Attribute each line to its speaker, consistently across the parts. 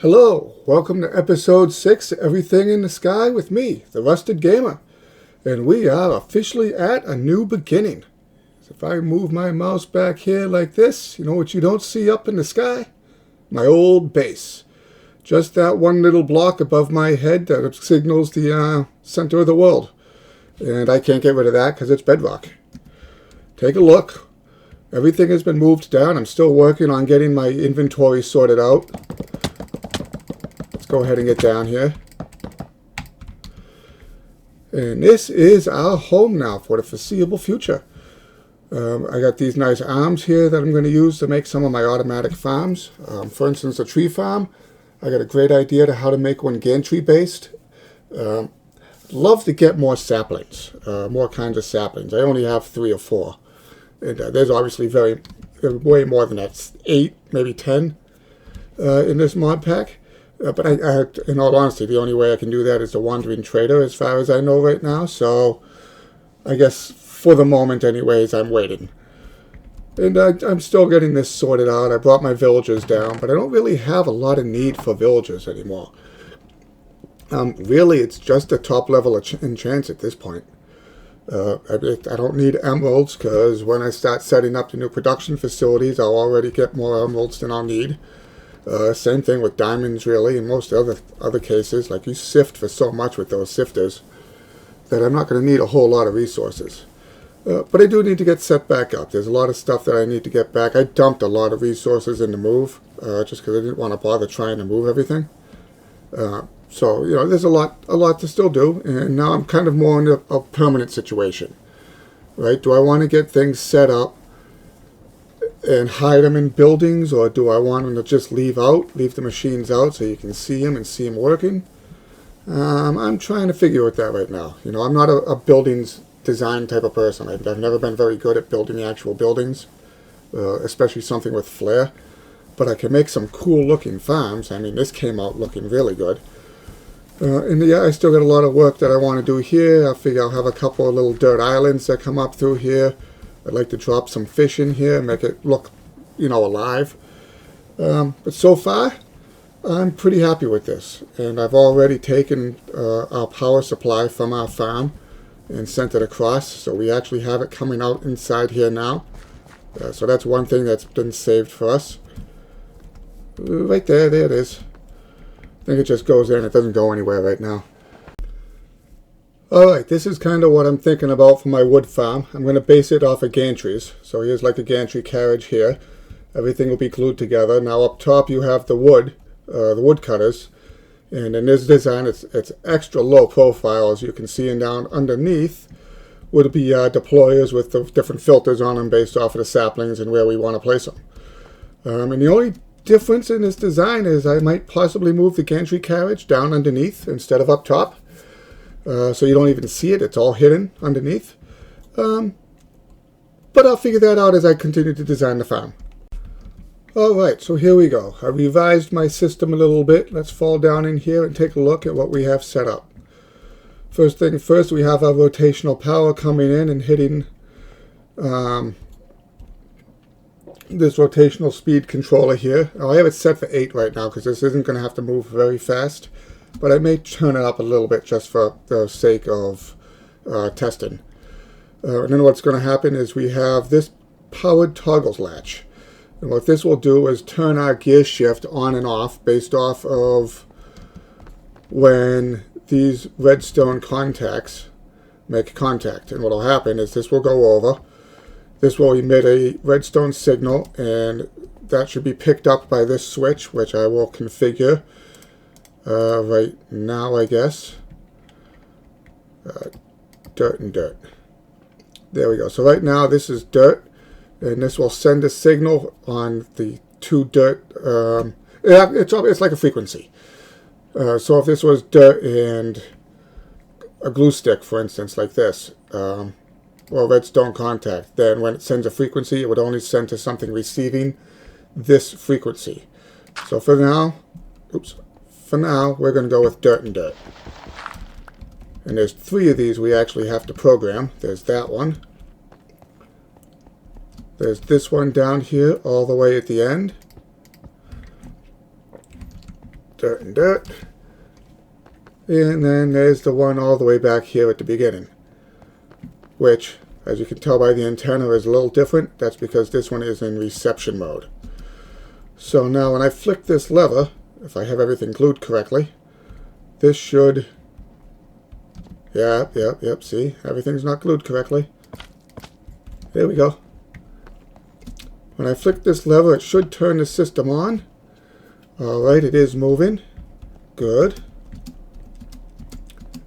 Speaker 1: Hello, welcome to episode 6, Everything in the Sky with me, the Rusted Gamer. And we are officially at a new beginning. If I move my mouse back here like this, you know what you don't see up in the sky? My old base. Just that one little block above my head that signals the center of the world. And I can't get rid of that because it's bedrock. Take a look. Everything has been moved down. I'm still working on getting my inventory sorted out. Go ahead and get down here. And this is our home now for the foreseeable future. I got these nice arms here that I'm going to use to make some of my automatic farms. For instance, a tree farm. I got a great idea to how to make one gantry based. Love to get more saplings, more kinds of saplings. I only have 3 or 4. And there's obviously way more than that, 8, maybe 10 in this mod pack. But in all honesty, the only way I can do that is the Wandering Trader as far as I know right now. So I guess for the moment anyways, I'm waiting. And I'm still getting this sorted out. I brought my villagers down, but I don't really have a lot of need for villagers anymore. Really, it's just a top level enchant at this point. I don't need emeralds because when I start setting up the new production facilities, I'll already get more emeralds than I'll need. Same thing with diamonds, really, in most other cases. Like, you sift for so much with those sifters that I'm not going to need a whole lot of resources. But I do need to get set back up. There's a lot of stuff that I need to get back. I dumped a lot of resources in the move, just because I didn't want to bother trying to move everything. So, you know, there's a lot to still do, and now I'm kind of more in a permanent situation. Right? Do I want to get things set up and hide them in buildings, or do I want them to just leave the machines out so you can see them and see them working? I'm trying to figure out that right now. You know, I'm not a buildings design type of person. I've never been very good at building the actual buildings, especially something with flair. But I can make some cool looking farms. I mean, this came out looking really good. And yeah, I still got a lot of work that I want to do here. I figure I'll have a couple of little dirt islands that come up through here. I'd like to drop some fish in here and make it look, you know, alive. But so far, I'm pretty happy with this. And I've already taken our power supply from our farm and sent it across. So we actually have it coming out inside here now. So that's one thing that's been saved for us. Right there it is. I think it just goes in. It doesn't go anywhere right now. Alright, this is kind of what I'm thinking about for my wood farm. I'm going to base it off of gantries. So here's like a gantry carriage here. Everything will be glued together. Now up top you have the wood cutters. And in this design it's extra low profile, as you can see, and down underneath would be deployers with the different filters on them based off of the saplings and where we want to place them. And the only difference in this design is I might possibly move the gantry carriage down underneath instead of up top. So you don't even see it. It's all hidden underneath. But I'll figure that out as I continue to design the farm. Alright, so here we go. I revised my system a little bit. Let's fall down in here and take a look at what we have set up. First thing first, we have our rotational power coming in and hitting this rotational speed controller here. I have it set for 8 right now because this isn't going to have to move very fast. But I may turn it up a little bit just for the sake of testing. And then what's going to happen is we have this powered toggles latch. And what this will do is turn our gear shift on and off based off of when these redstone contacts make contact. And what will happen is this will go over. This will emit a redstone signal, and that should be picked up by this switch, which I will configure right now, I guess. Dirt and dirt. There we go. So right now this is dirt, and this will send a signal on the 2 dirt. It's like a frequency. So if this was dirt and a glue stick, for instance, like this, or redstone contact, then when it sends a frequency, it would only send to something receiving this frequency. So for now, we're going to go with dirt and dirt. And there's 3 of these we actually have to program. There's that one. There's this one down here all the way at the end. dirt and dirt. And then there's the one all the way back here at the beginning, which, as you can tell by the antenna, is a little different. That's because this one is in reception mode. So now when I flick this lever, if I have everything glued correctly, this should... Yep, see? Everything's not glued correctly. There we go. When I flick this lever, it should turn the system on. Alright, it is moving. Good.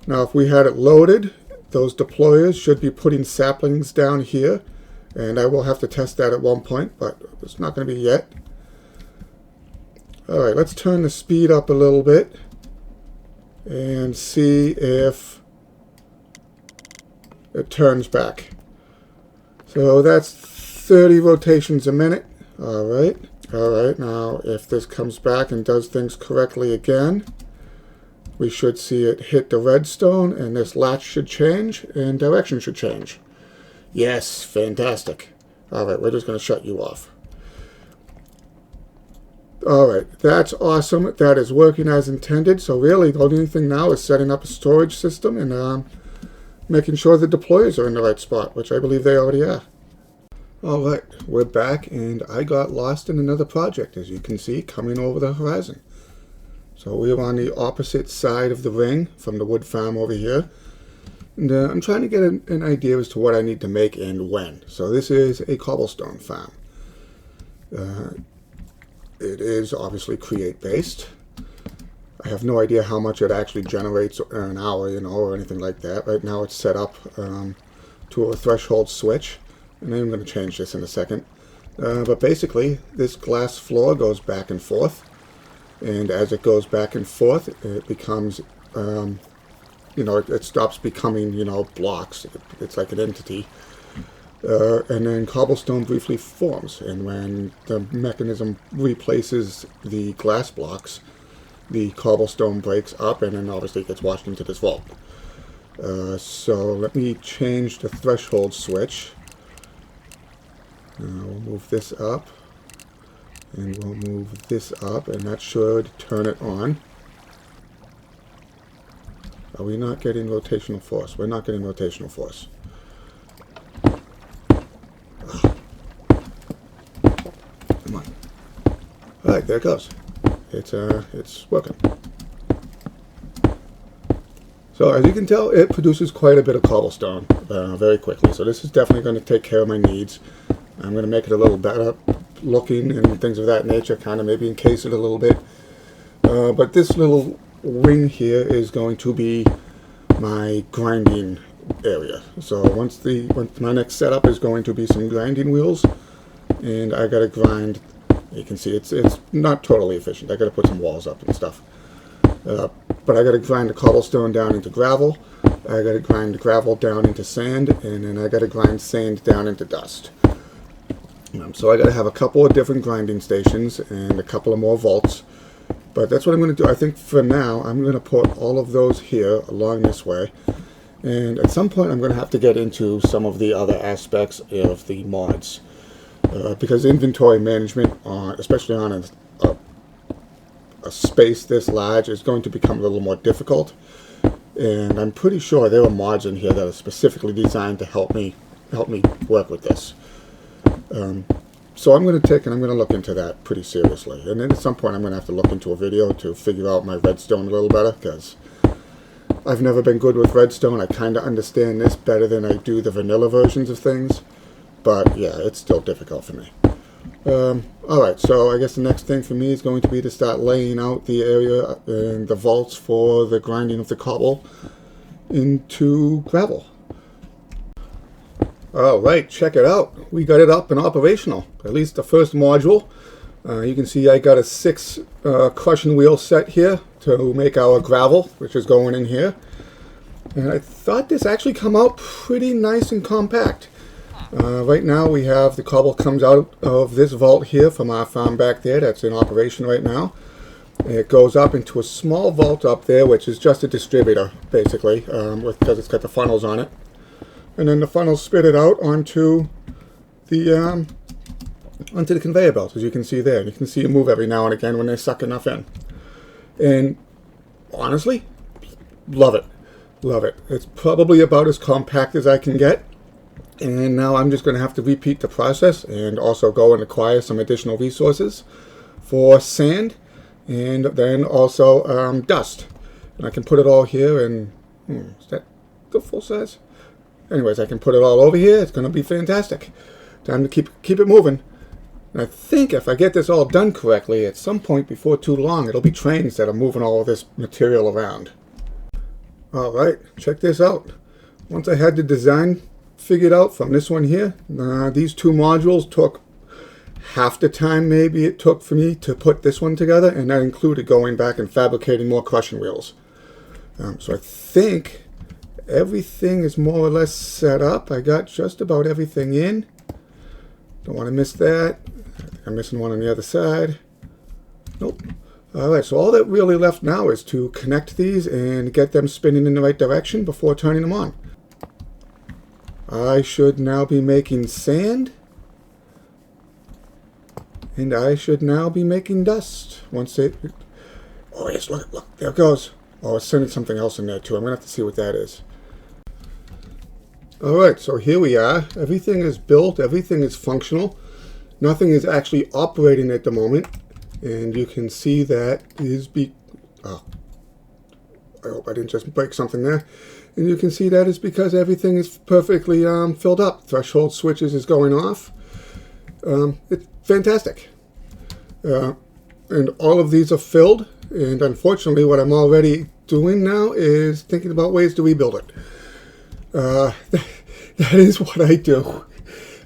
Speaker 1: Now if we had it loaded, those deployers should be putting saplings down here. And I will have to test that at one point, but it's not going to be yet. Alright, let's turn the speed up a little bit and see if it turns back. So that's 30 rotations a minute. Alright, now if this comes back and does things correctly again, we should see it hit the redstone, and this latch should change and direction should change. Yes, fantastic. Alright, we're just going to shut you off. Alright, that's awesome. That is working as intended. So really, the only thing now is setting up a storage system and making sure the deployers are in the right spot, which I believe they already are. Alright, we're back, and I got lost in another project, as you can see, coming over the horizon. So we're on the opposite side of the ring from the wood farm over here. And I'm trying to get an idea as to what I need to make and when. So this is a cobblestone farm. It is obviously create based. I have no idea how much it actually generates in an hour, or anything like that. Right now it's set up to a threshold switch, and I'm going to change this in a second. But basically, this glass floor goes back and forth, and as it goes back and forth, it becomes, it stops becoming, blocks. It's like an entity. And then cobblestone briefly forms, and when the mechanism replaces the glass blocks, the cobblestone breaks up and then obviously gets washed into this vault. So let me change the threshold switch. We'll move this up, and we'll move this up, and that should turn it on. Are we not getting rotational force? We're not getting rotational force. Come on. Alright, there it goes. It's working. So as you can tell, it produces quite a bit of cobblestone very quickly. So this is definitely going to take care of my needs. I'm going to make it a little better looking and things of that nature, kind of maybe encase it a little bit. But this little ring here is going to be my grinding area. So once my next setup is going to be some grinding wheels, and I got to grind. You can see it's not totally efficient. I got to put some walls up and stuff. But I got to grind the cobblestone down into gravel. I got to grind the gravel down into sand, and then I got to grind sand down into dust. So I got to have a couple of different grinding stations and a couple of more vaults. But that's what I'm going to do. I think for now I'm going to put all of those here along this way. And at some point I'm going to have to get into some of the other aspects of the mods. Because inventory management, especially on a space this large, is going to become a little more difficult. And I'm pretty sure there are mods in here that are specifically designed to help me work with this. So I'm going to look into that pretty seriously. And then at some point I'm going to have to look into a video to figure out my redstone a little better, because I've never been good with redstone. I kind of understand this better than I do the vanilla versions of things. But yeah, it's still difficult for me. Alright, so I guess the next thing for me is going to be to start laying out the area and the vaults for the grinding of the cobble into gravel. Alright, check it out. We got it up and operational. At least the first module. You can see I got a 6 crushing wheel set here to make our gravel, which is going in here. And I thought this actually come out pretty nice and compact. Right now we have the cobble comes out of this vault here from our farm back there that's in operation right now. It goes up into a small vault up there, which is just a distributor basically, because it's got the funnels on it. And then the funnels spit it out onto the conveyor belt, as you can see there. You can see it move every now and again when they suck enough in. And honestly, love it. Love it. It's probably about as compact as I can get. And now I'm just going to have to repeat the process and also go and acquire some additional resources for sand and then also dust. And I can put it all here and is that the full size? Anyways, I can put it all over here. It's going to be fantastic. Time to keep it moving. And I think if I get this all done correctly, at some point before too long, it'll be trains that are moving all of this material around. Alright, check this out. Once I had the design figured out from this one here, these two modules took half the time maybe it took for me to put this one together, and that included going back and fabricating more crushing wheels. So I think everything is more or less set up. I got just about everything in. Don't want to miss that. I think I'm missing one on the other side. Nope. Alright, so all that really left now is to connect these and get them spinning in the right direction before turning them on. I should now be making sand, and I should now be making dust. Once it... Oh yes, look, there it goes. Oh, it's sending something else in there too. I'm going to have to see what that is. Alright, so here we are. Everything is built, everything is functional. Nothing is actually operating at the moment. And you can see that is oh, I hope I didn't just break something there. And you can see that is because everything is perfectly filled up. Threshold switches is going off. It's fantastic. And all of these are filled. And unfortunately, what I'm already doing now is thinking about ways to rebuild it. That is what I do.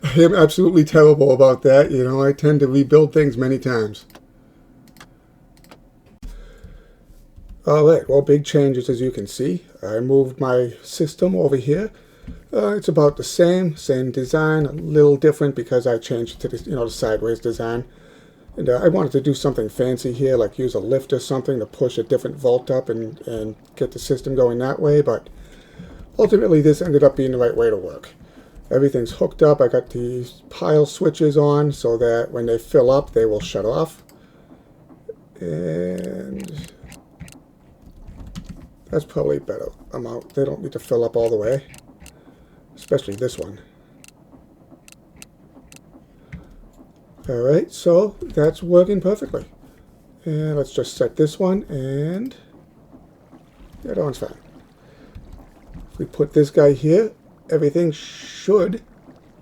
Speaker 1: I am absolutely terrible about that. You know, I tend to rebuild things many times. Alright, well, big changes as you can see. I moved my system over here. It's about the same design, a little different because I changed it to the, the sideways design. And I wanted to do something fancy here, like use a lift or something to push a different volt up and get the system going that way, but ultimately this ended up being the right way to work. Everything's hooked up. I got these pile switches on so that when they fill up, they will shut off. And that's probably a better amount. They don't need to fill up all the way, especially this one. Alright, so that's working perfectly. And let's just set this one, and yeah, that one's fine. If we put this guy here, everything should,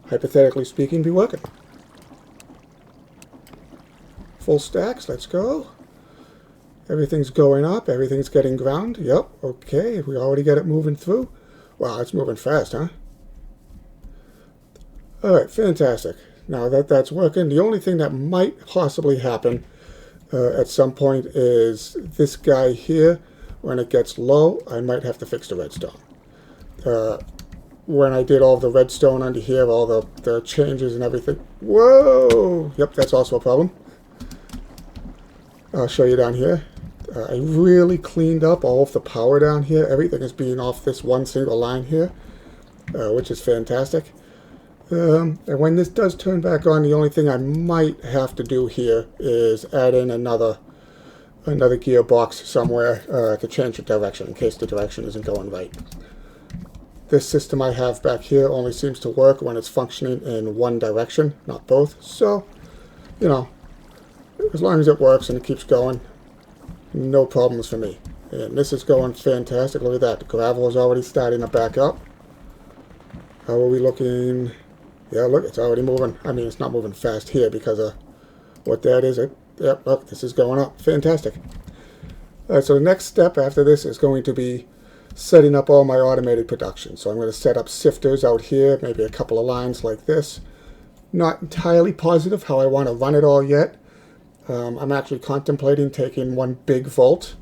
Speaker 1: hypothetically speaking, be working. Full stacks, let's go. Everything's going up, everything's getting ground. Yep, okay, we already got it moving through. Wow, it's moving fast, huh? Alright, fantastic. Now that that's working, the only thing that might possibly happen at some point is this guy here. When it gets low, I might have to fix the redstone. When I did all the redstone under here, all the changes and everything. Whoa! Yep, that's also a problem. I'll show you down here. I really cleaned up all of the power down here. Everything is being off this one single line here, which is fantastic. And when this does turn back on, the only thing I might have to do here is add in another gearbox somewhere to change the direction in case the direction isn't going right. This system I have back here only seems to work when it's functioning in one direction, not both. So, you know, as long as it works and it keeps going, no problems for me. And this is going fantastic. Look at that. The gravel is already starting to back up. How are we looking? Yeah, look, it's already moving. I mean, it's not moving fast here because of what that is. Yep, look, this is going up. Fantastic. All right, so the next step after this is going to be setting up all my automated production. So I'm going to set up sifters out here, maybe a couple of lines like this. Not entirely positive how I want to run it all yet. I'm actually contemplating taking one big vault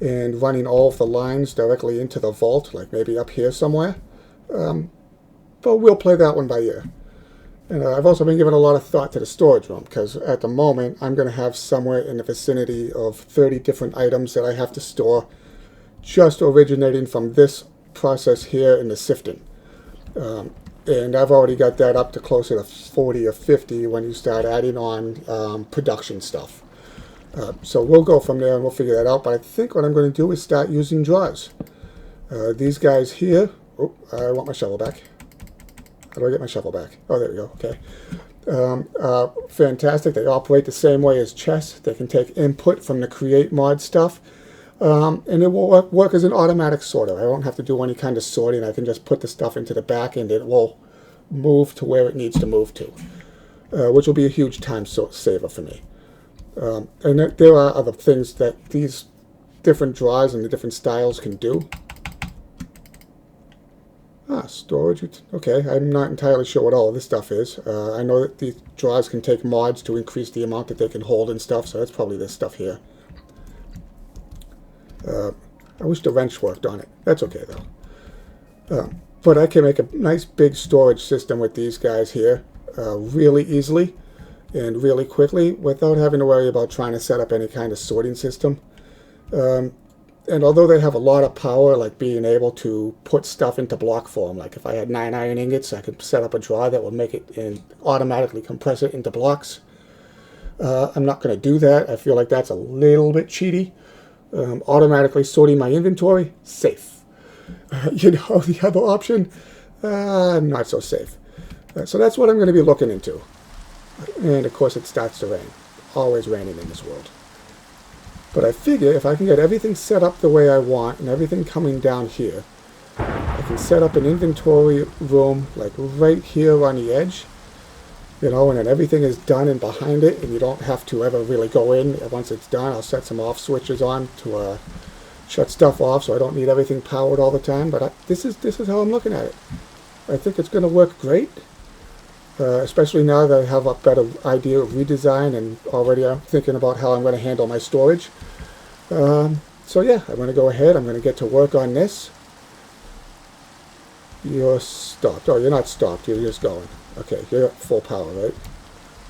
Speaker 1: and running all of the lines directly into the vault, like maybe up here somewhere. But we'll play that one by ear. And I've also been giving a lot of thought to the storage room, because at the moment I'm going to have somewhere in the vicinity of 30 different items that I have to store, just originating from this process here in the sifting. And I've already got that up to closer to 40 or 50 when you start adding on production stuff. So we'll go from there and we'll figure that out. But I think what I'm going to do is start using drawers. These guys here. Oh, I want my shovel back. How do I get my shovel back? Oh, there we go. Okay. Fantastic. They operate the same way as chess. They can take input from the create mod stuff. And it will work as an automatic sorter. I don't have to do any kind of sorting. I can just put the stuff into the back and it will move to where it needs to move to, which will be a huge time saver for me. And there are other things that these different drawers and the different styles can do. Storage. Okay, I'm not entirely sure what all of this stuff is. I know that these drawers can take mods to increase the amount that they can hold and stuff, so that's probably this stuff here. I wish the wrench worked on it. That's okay, though. But I can make a nice big storage system with these guys here really easily and really quickly without having to worry about trying to set up any kind of sorting system. And although they have a lot of power, like being able to put stuff into block form, like if I had 9 iron ingots, I could set up a drawer that would make it and automatically compress it into blocks. I'm not going to do that. I feel like that's a little bit cheaty. Automatically sorting my inventory, safe. The other option, not so safe. So that's what I'm going to be looking into. And of course it starts to rain. Always raining in this world. But I figure if I can get everything set up the way I want and everything coming down here, I can set up an inventory room like right here on the edge, and then everything is done and behind it, and you don't have to ever really go in. Once it's done, I'll set some off switches on to shut stuff off, so I don't need everything powered all the time. But this is how I'm looking at it. I think it's going to work great, especially now that I have a better idea of redesign, and already I'm thinking about how I'm going to handle my storage. So yeah, I'm going to go ahead. I'm going to get to work on this. You're stopped. Oh, you're not stopped. You're just going. Okay, you're at full power, right?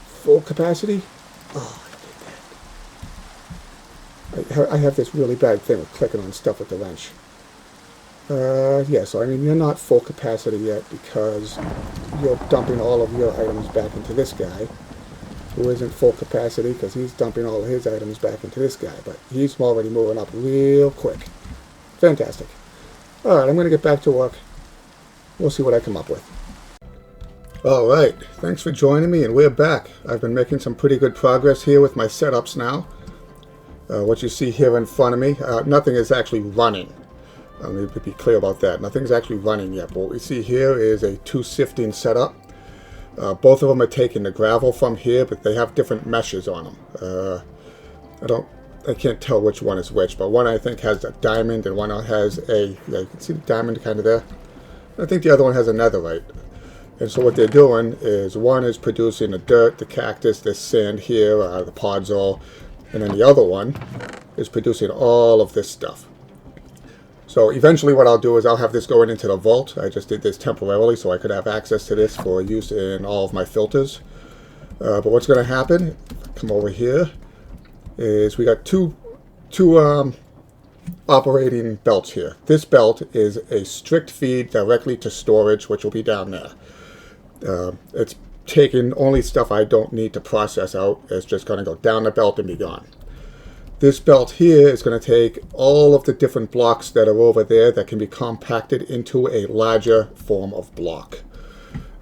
Speaker 1: Full capacity? Oh, I did that. I have this really bad thing with clicking on stuff with the wrench. Yeah, so I mean, you're not full capacity yet because you're dumping all of your items back into this guy, who isn't full capacity because he's dumping all of his items back into this guy, but he's already moving up real quick. Fantastic. Alright, I'm going to get back to work. We'll see what I come up with. Alright, thanks for joining me, and we're back. I've been making some pretty good progress here with my setups now. What you see here in front of me, nothing is actually running. Let me be clear about that. Nothing's actually running yet. But what we see here is a 2-sifting setup. Both of them are taking the gravel from here, but they have different meshes on them. I can't tell which one is which, but one I think has a diamond and one has you can see the diamond kind of there. I think the other one has a netherite. And so what they're doing is one is producing the dirt, the cactus, this sand here, the podzol, and then the other one is producing all of this stuff. So eventually what I'll do is I'll have this going into the vault. I just did this temporarily so I could have access to this for use in all of my filters. But what's going to happen, come over here, is we got two operating belts here. This belt is a strict feed directly to storage, which will be down there. It's taking only stuff I don't need to process out. It's just going to go down the belt and be gone. This belt here is going to take all of the different blocks that are over there that can be compacted into a larger form of block.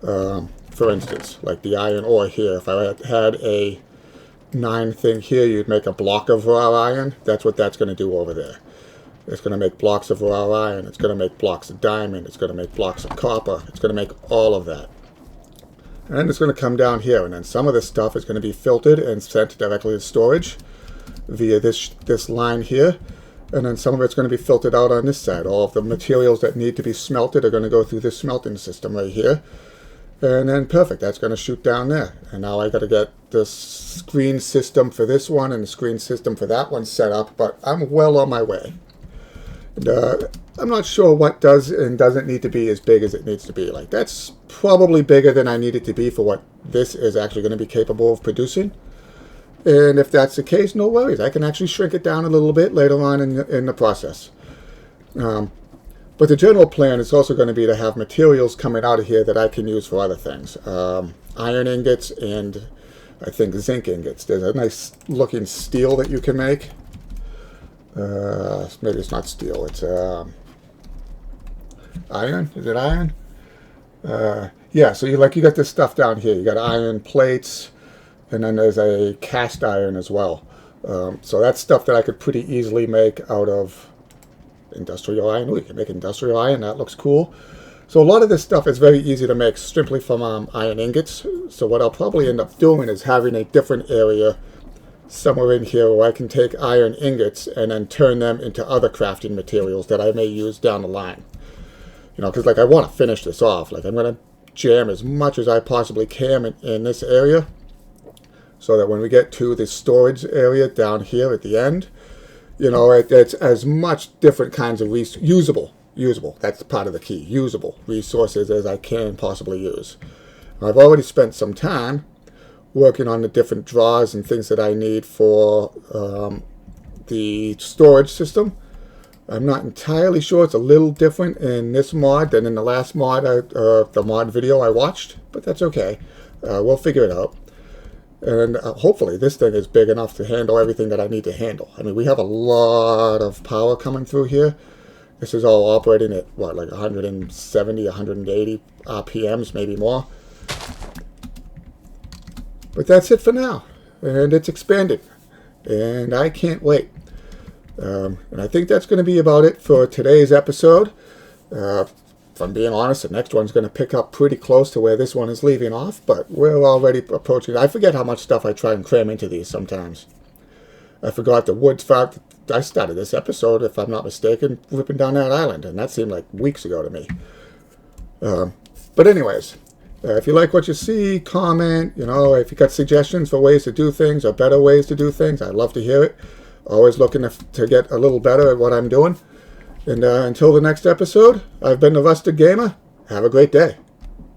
Speaker 1: For instance, like the iron ore here, if I had a 9 thing here, you'd make a block of raw iron. That's what that's going to do over there. It's going to make blocks of raw iron. It's going to make blocks of diamond. It's going to make blocks of copper. It's going to make all of that. And then it's going to come down here, and then some of this stuff is going to be filtered and sent directly to storage via this line here, and then some of it's going to be filtered out on this side. All of the materials that need to be smelted are going to go through this smelting system right here, and then perfect, that's going to shoot down there. And now I got to get the screen system for this one and the screen system for that one set up, but I'm well on my way. And, I'm not sure what does and doesn't need to be as big as it needs to be. Like, that's probably bigger than I need it to be for what this is actually going to be capable of producing. And if that's the case, no worries. I can actually shrink it down a little bit later on in the process. But the general plan is also going to be to have materials coming out of here that I can use for other things. Iron ingots and I think, zinc ingots. There's a nice looking steel that you can make. Maybe it's not steel. It's iron. Is it iron? Yeah. So you got this stuff down here. You got iron plates, and then there's a cast iron as well. So that's stuff that I could pretty easily make out of industrial iron. Ooh, you can make industrial iron. That looks cool. So a lot of this stuff is very easy to make simply from iron ingots. So what I'll probably end up doing is having a different area somewhere in here where I can take iron ingots and then turn them into other crafting materials that I may use down the line. You know, because like I want to finish this off. Like I'm going to jam as much as I possibly can in this area, so that when we get to the storage area down here at the end, you know, it's as much different kinds of usable, that's part of the key, usable resources as I can possibly use. I've already spent some time working on the different drawers and things that I need for the storage system. I'm not entirely sure. It's a little different in this mod than in the last mod, the mod video I watched, but that's okay. We'll figure it out. And hopefully this thing is big enough to handle everything that I need to handle. I mean, we have a lot of power coming through here. This is all operating at, what, like 170, 180 RPMs, maybe more. But that's it for now. And it's expanding. And I can't wait. And I think that's going to be about it for today's episode. If I'm being honest, the next one's going to pick up pretty close to where this one is leaving off, but we're already approaching. I forget how much stuff I try and cram into these sometimes. I forgot the woods fact. I started this episode, if I'm not mistaken, ripping down that island, and that seemed like weeks ago to me. But anyways, if you like what you see, comment. You know, if you got suggestions for ways to do things or better ways to do things, I'd love to hear it. Always looking to get a little better at what I'm doing. And until the next episode, I've been the Rusted Gamer. Have a great day.